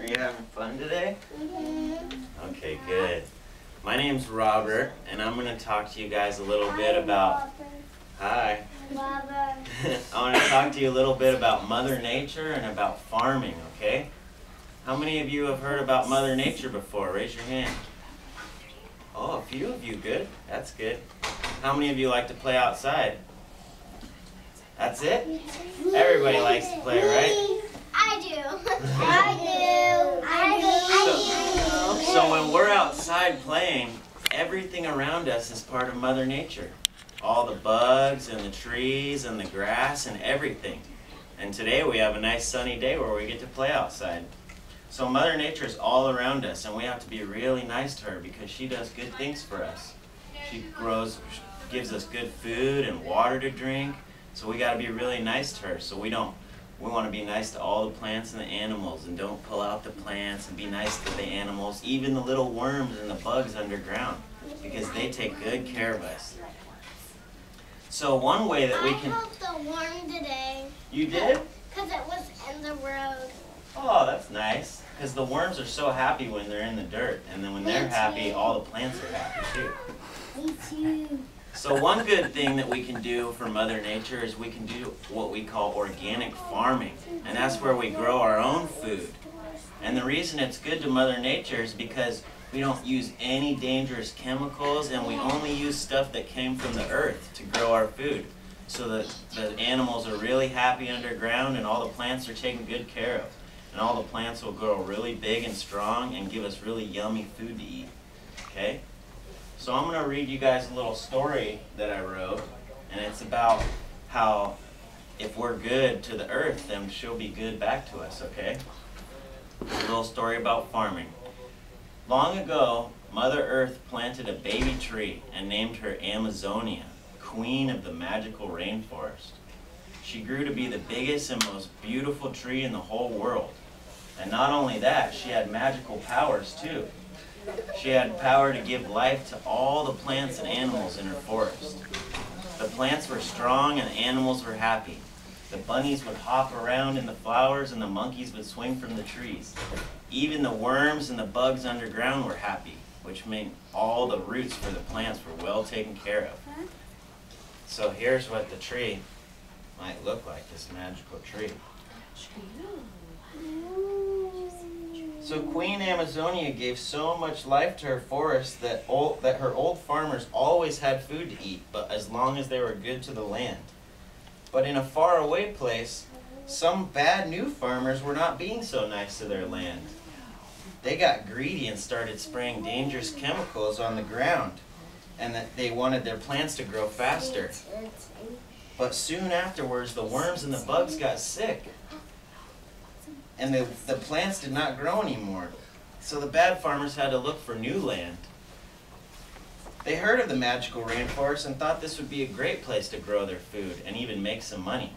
Are you having fun today? Okay, good. My name's Robert, and I'm going to talk to you guys a little bit about... Hi. I want to talk to you a little bit about Mother Nature and about farming, okay? How many of you have heard about Mother Nature before? Raise your hand. Oh, a few of you. Good. That's good. How many of you like to play outside? That's it? Everybody likes to play, right? I do. So when we're outside playing, everything around us is part of Mother Nature. All the bugs and the trees and the grass and everything. And today we have a nice sunny day where we get to play outside. So Mother Nature is all around us, and we have to be really nice to her because she does good things for us. She gives us good food and water to drink. So we got to be really nice to her. So we want to be nice to all the plants and the animals, and don't pull out the plants, and be nice to the animals, even the little worms and the bugs underground, because they take good care of us. So one way that we can... I helped the worm today. You did? Because it was in the road. Oh, that's nice. Because the worms are so happy when they're in the dirt, and then when they're happy, all the plants are happy too. Me too. So one good thing that we can do for Mother Nature is we can do what we call organic farming. And that's where we grow our own food. And the reason it's good to Mother Nature is because we don't use any dangerous chemicals, and we only use stuff that came from the earth to grow our food. So that the animals are really happy underground, and all the plants are taken good care of. And all the plants will grow really big and strong and give us really yummy food to eat. Okay? So I'm going to read you guys a little story that I wrote, and it's about how if we're good to the earth, then she'll be good back to us, okay? A little story about farming. Long ago, Mother Earth planted a baby tree and named her Amazonia, queen of the magical rainforest. She grew to be the biggest and most beautiful tree in the whole world. And not only that, she had magical powers too. She had power to give life to all the plants and animals in her forest. The plants were strong and the animals were happy. The bunnies would hop around in the flowers and the monkeys would swing from the trees. Even the worms and the bugs underground were happy, which meant all the roots for the plants were well taken care of. So here's what the tree might look like, this magical tree. So Queen Amazonia gave so much life to her forest that her old farmers always had food to eat, but as long as they were good to the land. But in a faraway place, some bad new farmers were not being so nice to their land. They got greedy and started spraying dangerous chemicals on the ground, and that they wanted their plants to grow faster. But soon afterwards, the worms and the bugs got sick, and the plants did not grow anymore. So the bad farmers had to look for new land. They heard of the magical rainforest and thought this would be a great place to grow their food and even make some money.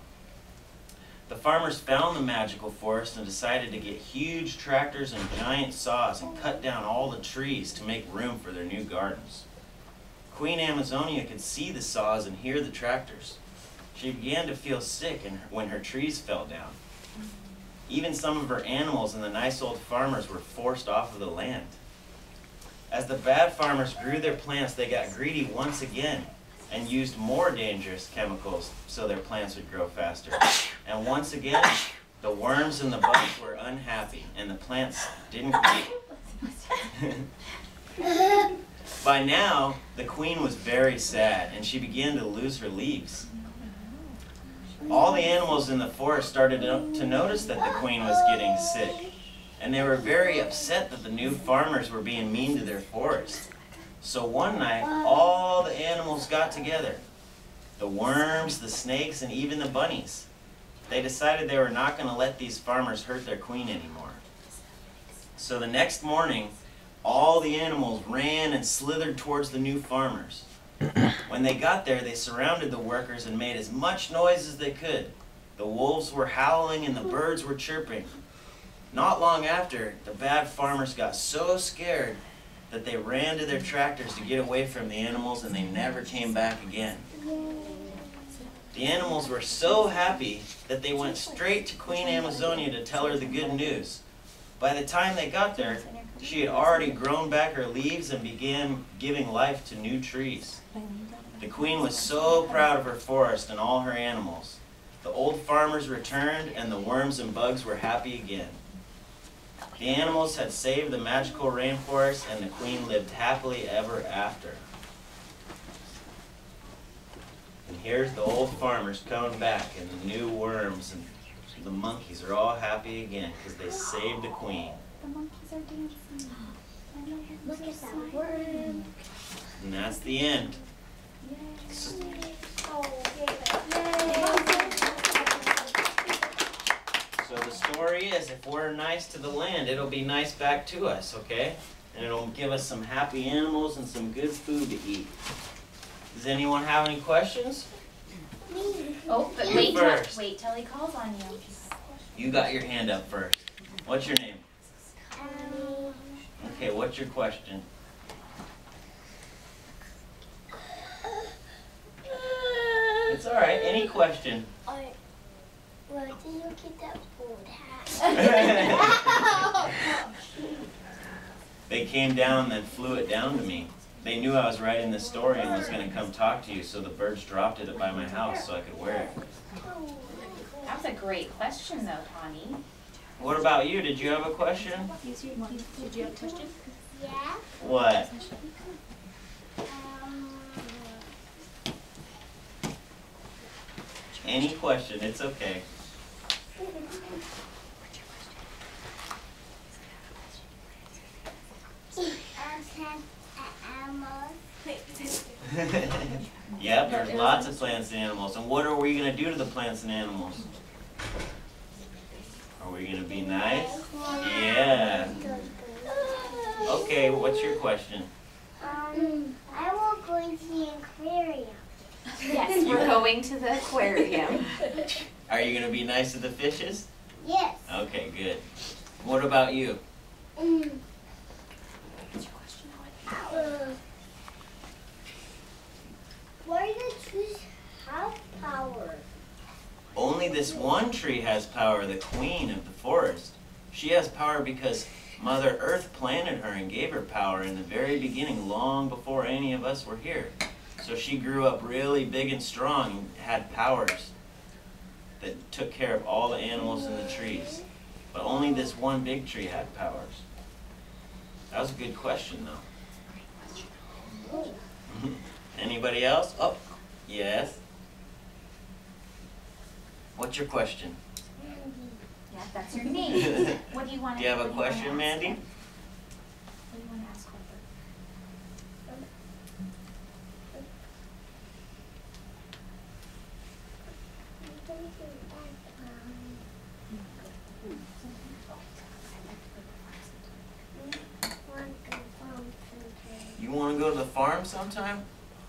The farmers found the magical forest and decided to get huge tractors and giant saws and cut down all the trees to make room for their new gardens. Queen Amazonia could see the saws and hear the tractors. She began to feel sick when her trees fell down. Even some of her animals and the nice old farmers were forced off of the land. As the bad farmers grew their plants, they got greedy once again and used more dangerous chemicals so their plants would grow faster. And once again, the worms and the bugs were unhappy, and the plants didn't grow. By now, the queen was very sad, and she began to lose her leaves. All the animals in the forest started to notice that the queen was getting sick, and they were very upset that the new farmers were being mean to their forest. So one night, all the animals got together. The worms, the snakes, and even the bunnies. They decided they were not going to let these farmers hurt their queen anymore. So the next morning, all the animals ran and slithered towards the new farmers. When they got there, they surrounded the workers and made as much noise as they could. The wolves were howling and the birds were chirping. Not long after, the bad farmers got so scared that they ran to their tractors to get away from the animals, and they never came back again. The animals were so happy that they went straight to Queen Amazonia to tell her the good news. By the time they got there, she had already grown back her leaves and began giving life to new trees. The queen was so proud of her forest and all her animals. The old farmers returned, and the worms and bugs were happy again. The animals had saved the magical rainforest, and the queen lived happily ever after. And here's the old farmers coming back, and the new worms and the monkeys are all happy again because they saved the queen. The monkeys are dancing. Look at that worm. And that's the end. So the story is, if we're nice to the land, it'll be nice back to us, okay? And it'll give us some happy animals and some good food to eat. Does anyone have any questions? Oh, but You first. wait till he calls on you. You got your hand up first. What's your name? Okay, what's your question? It's all right. Any question? Where did you get that old hat? They came down and then flew it down to me. They knew I was writing the story and was going to come talk to you, so the birds dropped it by my house so I could wear it. That was a great question, though, Tawny. What about you? Did you have a question? Did you have a question? Yeah. What? Any question, it's okay. Yep, there's lots of plants and animals. And what are we going to do to the plants and animals? Are we going to be nice? Yeah. Okay, what's your question? I will go into the aquarium. Yes, we're going to the aquarium. Are you going to be nice to the fishes? Yes. Okay, good. What about you? Why do trees have power? Only this one tree has power, the queen of the forest. She has power because Mother Earth planted her and gave her power in the very beginning, long before any of us were here. So she grew up really big and strong and had powers that took care of all the animals and the trees. But only this one big tree had powers. That was a good question, though. Anybody else? Oh, yes. What's your question? Yeah, that's your name. What do you want to Do you have a question, Mandy? What do you want to ask Robert? You want to go to the farm sometime?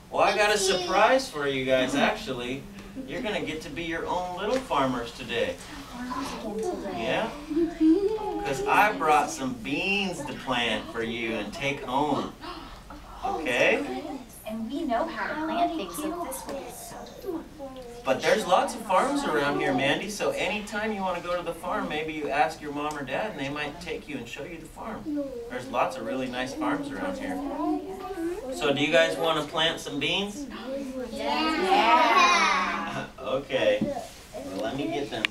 Well, I got a surprise for you guys, actually. You're going to get to be your own little farmers today. Yeah? Because I brought some beans to plant for you and take home. Okay? And we know how to plant things, so this way is so fun. But there's lots of farms around here, Mandy, so anytime you want to go to the farm, maybe you ask your mom or dad and they might take you and show you the farm. There's lots of really nice farms around here. So do you guys want to plant some beans? Yeah. Okay. Well, let me get them.